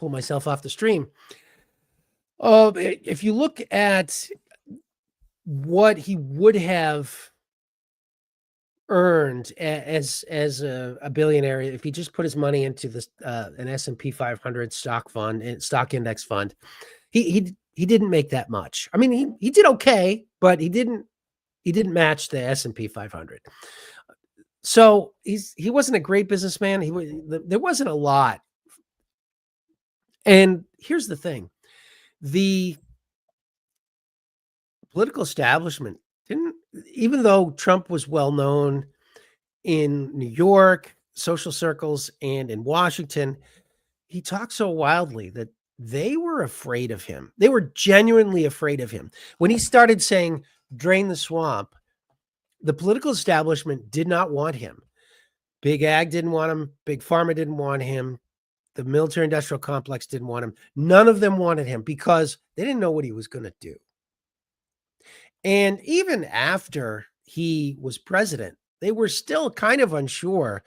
pull myself off the stream. If you look at what he would have earned as a billionaire if he just put his money into this an S&P 500 stock fund and stock index fund, he didn't make that much. I mean, he did okay, but he didn't match the S&P 500. So he wasn't a great businessman. There wasn't a lot. And here's the thing. The political establishment didn't, even though Trump was well known in New York, social circles, and in Washington, he talked so wildly that they were afraid of him. They were genuinely afraid of him. When he started saying, drain the swamp, the political establishment did not want him. Big Ag didn't want him. Big Pharma didn't want him. The military industrial complex didn't want him. None of them wanted him because they didn't know what he was going to do. And even after he was president, they were still kind of unsure.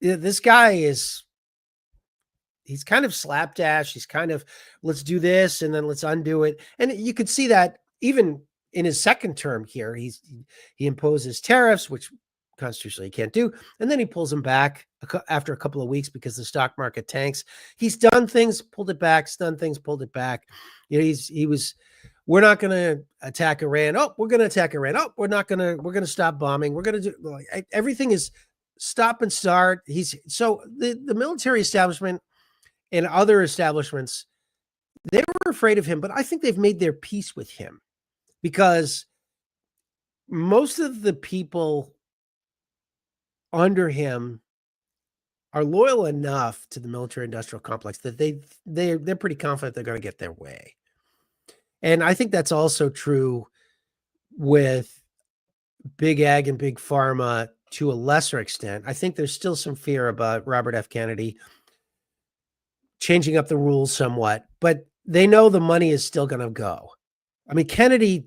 This guy he's kind of slapdash. He's kind of, let's do this and then let's undo it. And you could see that even in his second term here, he imposes tariffs, which constitutionally he can't do. And then he pulls them back after a couple of weeks because the stock market tanks. He's done things, pulled it back, done things, pulled it back. You know, we're not going to attack Iran. Oh, we're going to attack Iran. Oh, we're going to stop bombing. We're going to do, everything is stop and start. So the military establishment and other establishments, they were afraid of him, but I think they've made their peace with him because most of the people under him are loyal enough to the military industrial complex that they're pretty confident they're going to get their way. And I think that's also true with Big Ag and Big Pharma to a lesser extent. I think there's still some fear about Robert F. Kennedy changing up the rules somewhat, but they know the money is still going to go. I mean, Kennedy,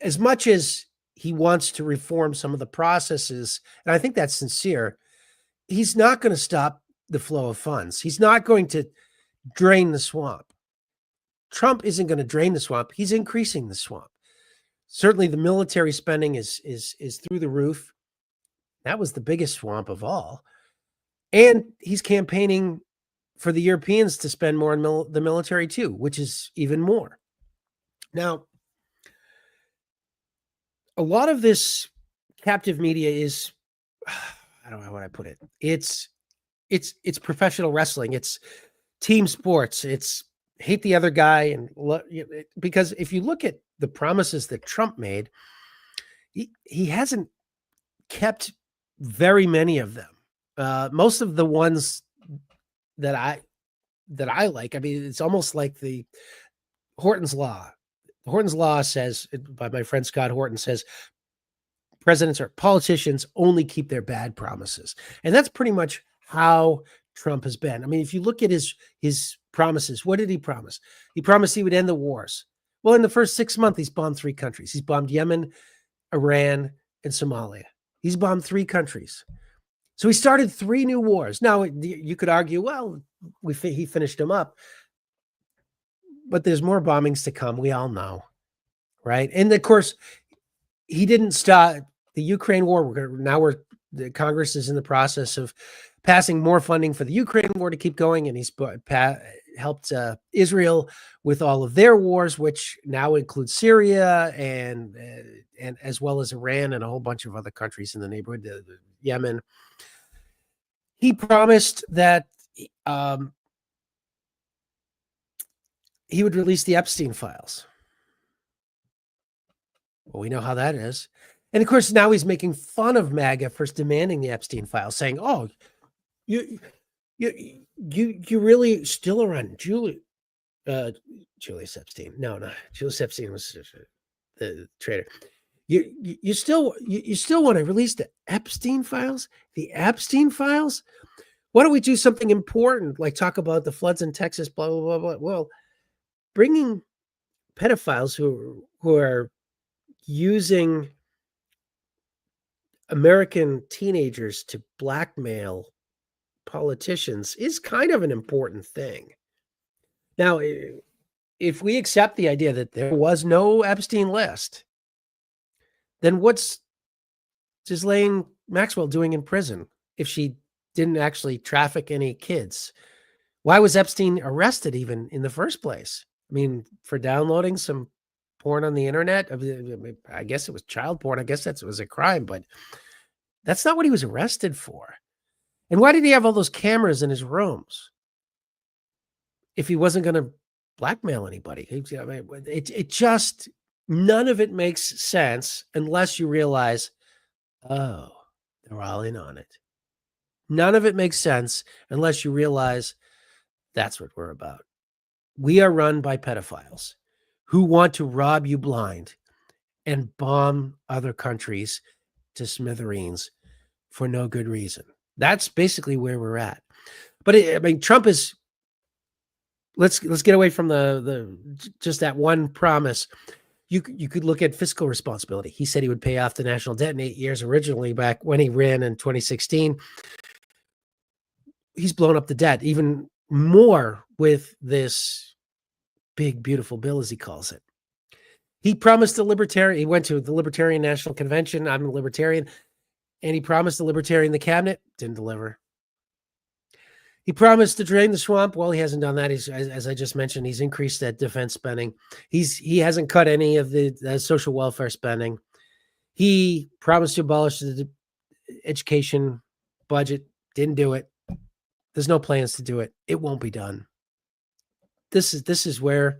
as much as he wants to reform some of the processes, and I think that's sincere, he's not going to stop the flow of funds. He's not going to drain the swamp. Trump isn't going to drain the swamp. He's increasing the swamp. Certainly the military spending is through the roof. That was the biggest swamp of all. And he's campaigning for the Europeans to spend more on the military too, which is even more. Now, a lot of this captive media is, I don't know how I put it. It's professional wrestling. It's team sports. It's hate the other guy. And because if you look at the promises that Trump made, he hasn't kept very many of them. Most of the ones that I like, I mean, it's almost like the Horton's Law. Horton's Law says, by my friend Scott Horton, says presidents or politicians only keep their bad promises. And that's pretty much how Trump has been. I mean, if you look at his promises, what did he promise? He promised he would end the wars. Well, in the first 6 months, he's bombed 3 countries. He's bombed Yemen, Iran, and Somalia. He's bombed 3 countries. So he started 3 new wars. Now, you could argue, well, he finished them up. But there's more bombings to come. We all know, right? And of course, he didn't stop the Ukraine war. The Congress is in the process of passing more funding for the Ukraine war to keep going, and he's helped Israel with all of their wars, which now include Syria and as well as Iran and a whole bunch of other countries in the neighborhood, Yemen. He promised that he would release the Epstein files. Well, we know how that is. And of course, now he's making fun of MAGA for demanding the Epstein files, saying, oh, you really still are on Julius Epstein. No, Julius Epstein was the traitor. You still want to release the Epstein files? The Epstein files? Why don't we do something important, like talk about the floods in Texas, blah, blah, blah, blah. Well, bringing pedophiles who are using American teenagers to blackmail politicians is kind of an important thing. Now, if we accept the idea that there was no Epstein list, then what's Ghislaine Maxwell doing in prison if she didn't actually traffic any kids? Why was Epstein arrested even in the first place? I mean, for downloading some porn on the internet? I guess it was child porn. I guess that was a crime, but that's not what he was arrested for. And why did he have all those cameras in his rooms if he wasn't going to blackmail anybody? It just, none of it makes sense unless you realize, oh, they're all in on it. None of it makes sense unless you realize that's what we're about. We are run by pedophiles who want to rob you blind and bomb other countries to smithereens for no good reason. That's basically where we're at. But I mean, Trump is, let's get away from the just that one promise. You could look at fiscal responsibility. He said he would pay off the national debt in 8 years originally back when he ran in 2016. He's blown up the debt even more with this big, beautiful bill, as he calls it. He promised the libertarian, he went to the Libertarian National Convention. I'm a libertarian. And he promised the libertarian the cabinet, didn't deliver. He promised to drain the swamp. Well, he hasn't done that. He's, as I just mentioned, he's increased that defense spending. He hasn't cut any of the social welfare spending. He promised to abolish the education budget, didn't do it. There's no plans to do it. It won't be done. This is why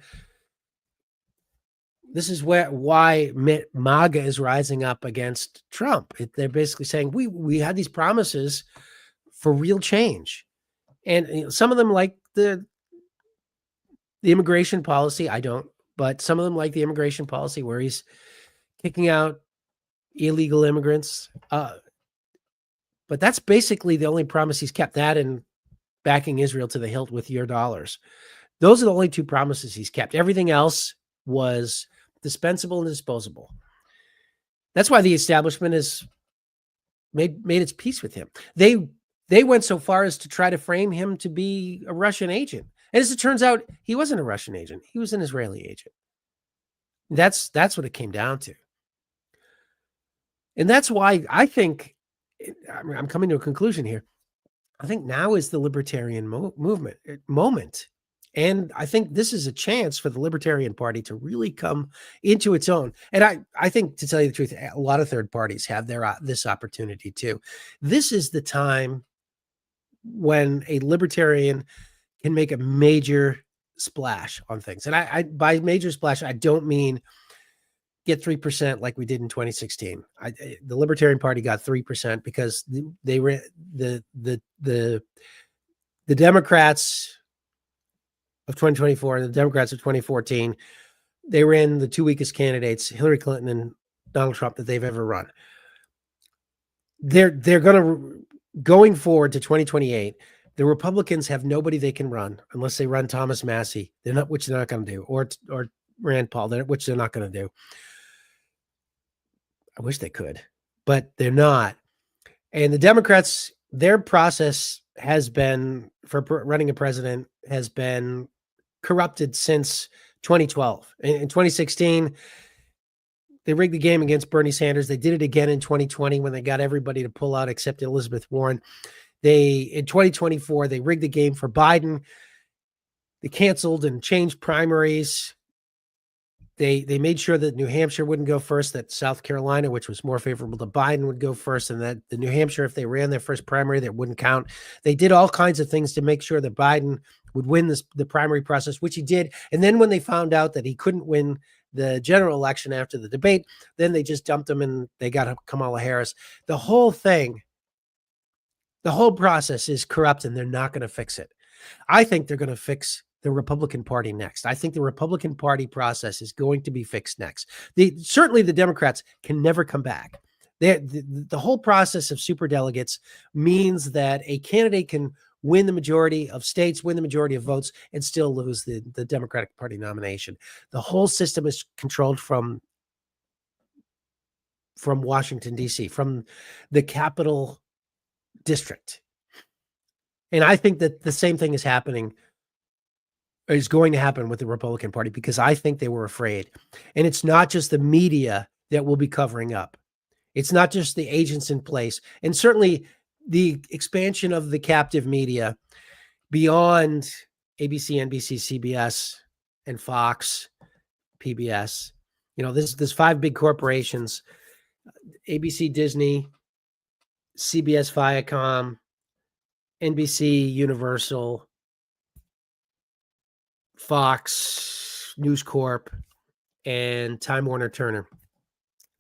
MAGA is rising up against Trump. They're basically saying we had these promises for real change, and some of them like the immigration policy. I don't, but some of them like the immigration policy where he's kicking out illegal immigrants. But that's basically the only promise he's kept. That and backing Israel to the hilt with your dollars. Those are the only two promises he's kept. Everything else was dispensable and disposable. That's why the establishment has made its peace with him. They went so far as to try to frame him to be a Russian agent. And as it turns out, he wasn't a Russian agent. He was an Israeli agent. That's what it came down to. And that's why I think, I'm coming to a conclusion here. I think now is the libertarian moment. And I think this is a chance for the Libertarian Party to really come into its own. And I think, to tell you the truth, a lot of third parties have this opportunity too. This is the time when a libertarian can make a major splash on things. And I by major splash, I don't mean get 3% like we did in 2016. The Libertarian Party got 3% because they were the Democrats of 2024 and the Democrats of 2014. They ran the two weakest candidates, Hillary Clinton and Donald Trump, that they've ever run. They're going forward to 2028. The Republicans have nobody they can run unless they run Thomas Massie. Which they're not going to do, or Rand Paul, which they're not going to do. I wish they could, but they're not. And the Democrats, their process has been, for running a president, has been corrupted since 2012. In 2016, they rigged the game against Bernie Sanders. They did it again in 2020 when they got everybody to pull out except Elizabeth Warren. In 2024, they rigged the game for Biden. They canceled and changed primaries. They made sure that New Hampshire wouldn't go first, that South Carolina, which was more favorable to Biden, would go first, and that the New Hampshire, if they ran their first primary, that wouldn't count. They did all kinds of things to make sure that Biden would win the primary process, which he did. And then when they found out that he couldn't win the general election after the debate, then they just dumped him and they got Kamala Harris. The whole process is corrupt, and they're not going to fix it. I think they're going to fix the Republican Party next. I think the Republican Party process is going to be fixed next. Certainly the Democrats can never come back. The whole process of superdelegates means that a candidate can win the majority of states, win the majority of votes, and still lose the Democratic Party nomination. The whole system is controlled from Washington, D.C., from the capital district. And I think that the same thing is happening is going to happen with the Republican Party, because I think they were afraid. And it's not just the media that will be covering up. It's not just the agents in place. And certainly the expansion of the captive media beyond ABC, NBC, CBS, and Fox, PBS. There's five big corporations: ABC, Disney, CBS, Viacom, NBC, Universal, Fox, News Corp, and Time Warner Turner.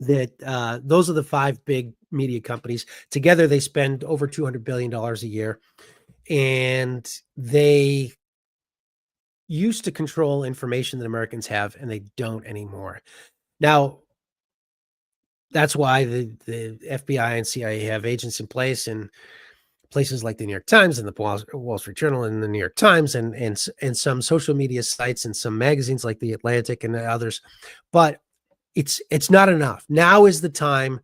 Those are the five big media companies. Together, they spend over $200 billion a year, and they used to control information that Americans have, and they don't anymore. Now, that's why the FBI and CIA have agents in place in places like the New York Times and the Wall Street Journal and the New York Times and some social media sites and some magazines like the Atlantic and others. But it's not enough. Now is the time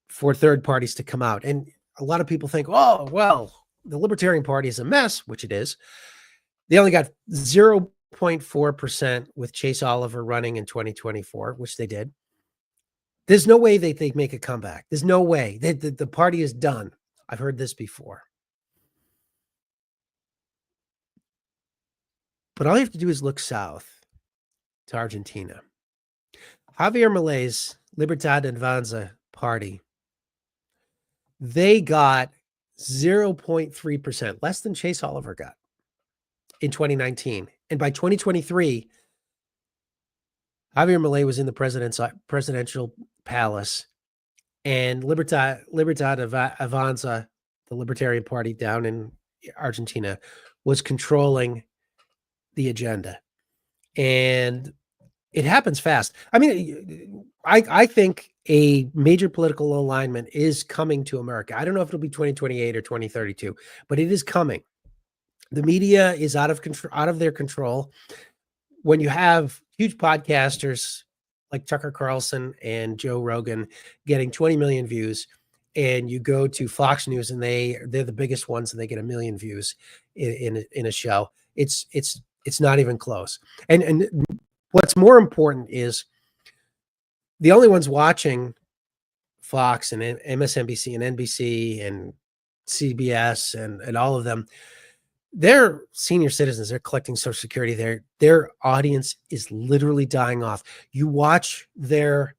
for third parties to come out. And a lot of people think, oh, well, the Libertarian Party is a mess, which it is. They only got 0.4% with Chase Oliver running in 2024, which they did. There's no way they make a comeback. There's no way. The party is done. I've heard this before. But all you have to do is look south to Argentina. Javier Milei's Libertad Avanza party, they got 0.3%, less than Chase Oliver got in 2019. And by 2023, Javier Milei was in the presidential palace, and Libertad Avanza, the Libertarian Party down in Argentina, was controlling the agenda. And it happens fast. I mean, I think a major political alignment is coming to America. I don't know if it'll be 2028 or 2032, but it is coming. The media is out of their control. When you have huge podcasters like Tucker Carlson and Joe Rogan getting 20 million views, and you go to Fox News and they're the biggest ones and they get 1 million views in a show, it's not even close. And what's more important is the only ones watching Fox and MSNBC and NBC and CBS and all of them, they're senior citizens. They're collecting Social Security. Their audience is literally dying off. You watch their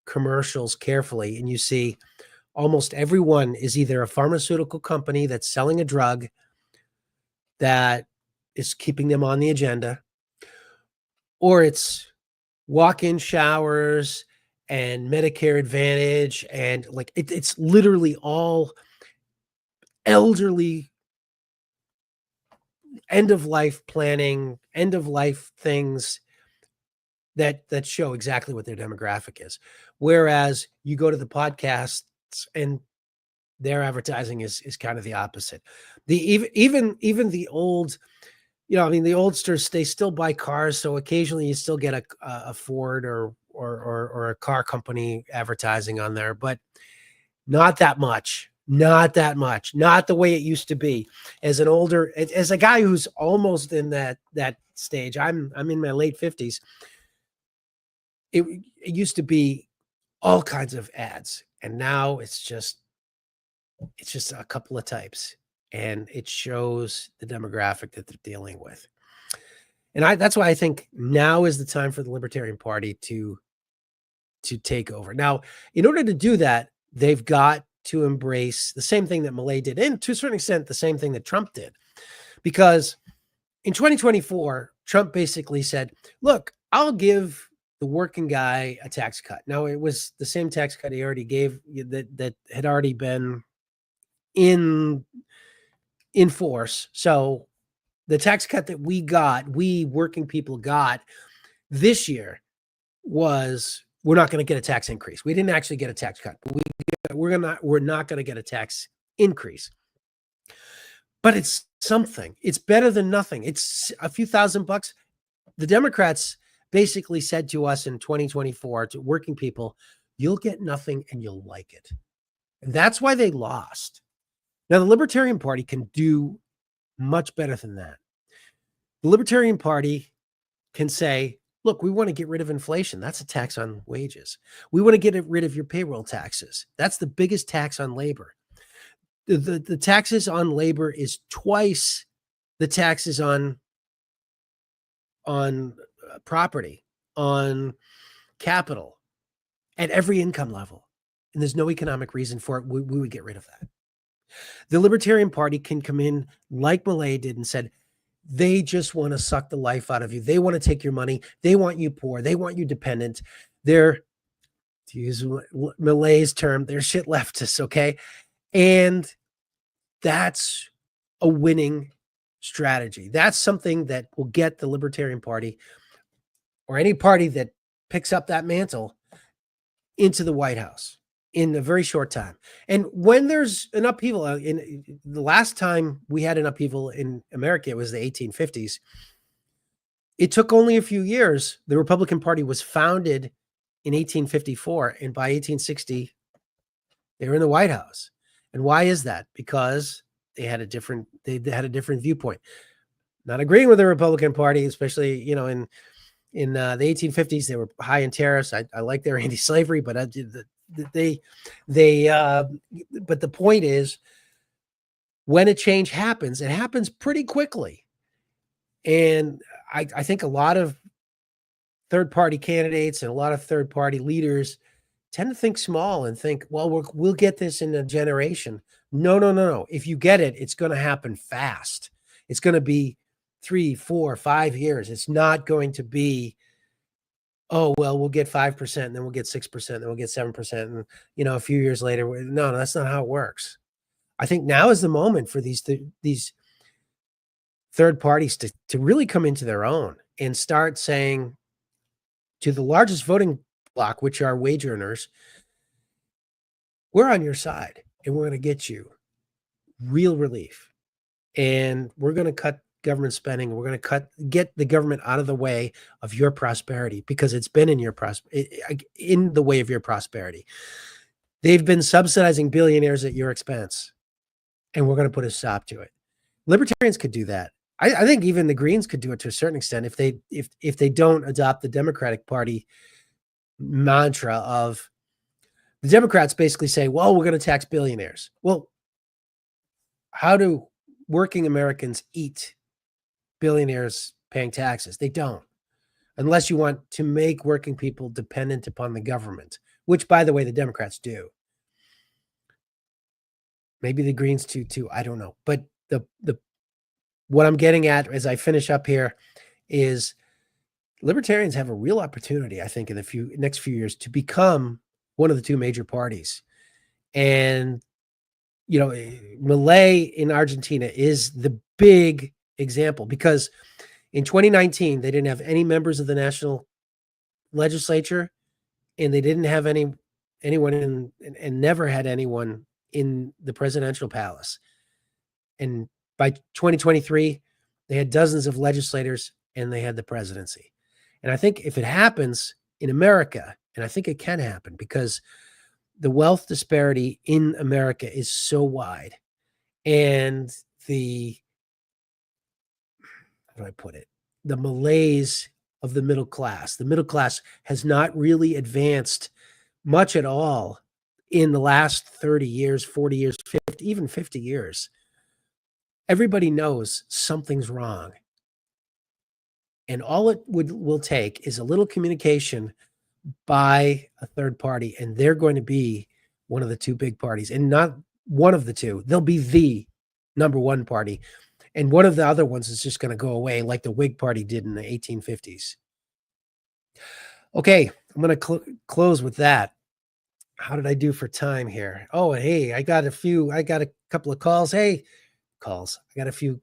commercials carefully and you see almost everyone is either a pharmaceutical company that's selling a drug that is keeping them on the agenda, or it's walk-in showers and Medicare Advantage, and like it's literally all elderly end-of-life planning, end-of-life things that show exactly what their demographic is. Whereas you go to the podcasts and their advertising is kind of the opposite. Even the old, the oldsters, they still buy cars, so occasionally you still get a Ford or a car company advertising on there, but not that much. Not the way it used to be. As a guy who's almost in that stage, I'm in my late 50s. It used to be all kinds of ads, and now it's just a couple of types, and it shows the demographic that they're dealing with. And that's why I think now is the time for the Libertarian Party to take over. Now, in order to do that, they've got to embrace the same thing that Milei did, and to a certain extent, the same thing that Trump did. Because in 2024, Trump basically said, look, I'll give the working guy a tax cut. Now, it was the same tax cut he already gave that had already been in force. So the tax cut that we working people got this year was, we're not going to get a tax increase. We didn't actually get a tax cut. We're not going to get a tax increase. But it's something. It's better than nothing. It's a few $1,000. The Democrats basically said to us in 2024, to working people, you'll get nothing and you'll like it. And that's why they lost. Now, the Libertarian Party can do much better than that. The Libertarian Party can say, look, we want to get rid of inflation. That's a tax on wages. We want to get rid of your payroll taxes. That's the biggest tax on labor. The taxes on labor is twice the taxes on property, on capital, at every income level. And there's no economic reason for it. We would get rid of that. The Libertarian Party can come in like Milley did and said, they just want to suck the life out of you. They want to take your money. They want you poor. They want you dependent. They're, to use Milley's term, they're shit leftists, okay? And that's a winning strategy. That's something that will get the Libertarian Party, or any party that picks up that mantle, into the White House in a very short time. And when there's an upheaval, in the last time we had an upheaval in America, it was the 1850s. It took only a few years. The Republican Party was founded in 1854, and by 1860, they were in the White House. And why is that? Because they had a different viewpoint. Not agreeing with the Republican Party, especially, in the 1850s, they were high in tariffs. I like their anti-slavery, but but the point is, when a change happens, it happens pretty quickly. And I think a lot of third-party candidates and a lot of third-party leaders tend to think small and think, well, we'll get this in a generation. No. If you get it, it's going to happen fast. It's going to be 3, 4, 5 years. It's not going to be, oh, well, we'll get 5% and then we'll get 6%, then we'll get 7%. And, a few years later, no, that's not how it works. I think now is the moment for these third parties to really come into their own and start saying to the largest voting bloc, which are wage earners, we're on your side and we're going to get you real relief. And we're going to cut government spending. We're going to get the government out of the way of your prosperity, because it's been in the way of your prosperity. They've been subsidizing billionaires at your expense, and we're going to put a stop to it. Libertarians could do that. I think even the Greens could do it to a certain extent if they don't adopt the Democratic Party mantra of, the Democrats basically say, well, we're going to tax billionaires. Well, how do working Americans eat billionaires paying taxes? They don't, unless you want to make working people dependent upon the government, which, by the way, the Democrats do. Maybe the Greens too. I don't know. But what I'm getting at as I finish up here is Libertarians have a real opportunity, I think, in the next few years to become one of the two major parties. And, Milei in Argentina is the big example, because in 2019, they didn't have any members of the national legislature, and they didn't have anyone and never had anyone in the presidential palace. And by 2023, they had dozens of legislators and they had the presidency. And I think if it happens in America, and I think it can happen, because the wealth disparity in America is so wide, and how do I put it? The malaise of the middle class. The middle class has not really advanced much at all in the last 30 years, 40 years, 50, even 50 years. Everybody knows something's wrong. And all it will take is a little communication by a third party, and they're going to be one of the two big parties, and not one of the two. They'll be the number one party. And one of the other ones is just going to go away, like the Whig Party did in the 1850s. Okay, I'm going to close with that. How did I do for time here? Oh, hey, I got a couple of calls. I got a few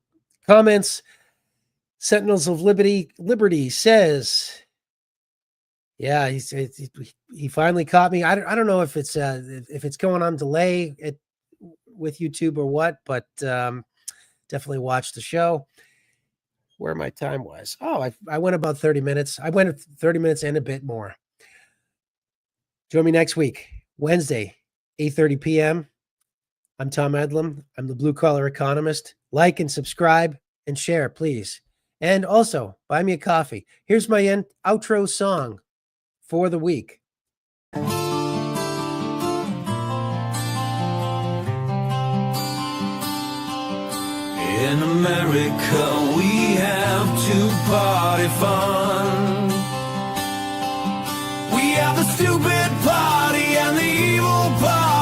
comments. Sentinels of Liberty says, yeah, he finally caught me. I don't know if it's going on delay with YouTube or what, but definitely watch the show. Where my time was. Oh, I went about 30 minutes. I went 30 minutes and a bit more. Join me next week, Wednesday, 8:30 p.m. I'm Tom Eddlem. I'm the Blue Collar Economist. Like and subscribe and share, please. And also, buy me a coffee. Here's my outro song for the week. In America, we have two-party fun. We have the stupid party and the evil party.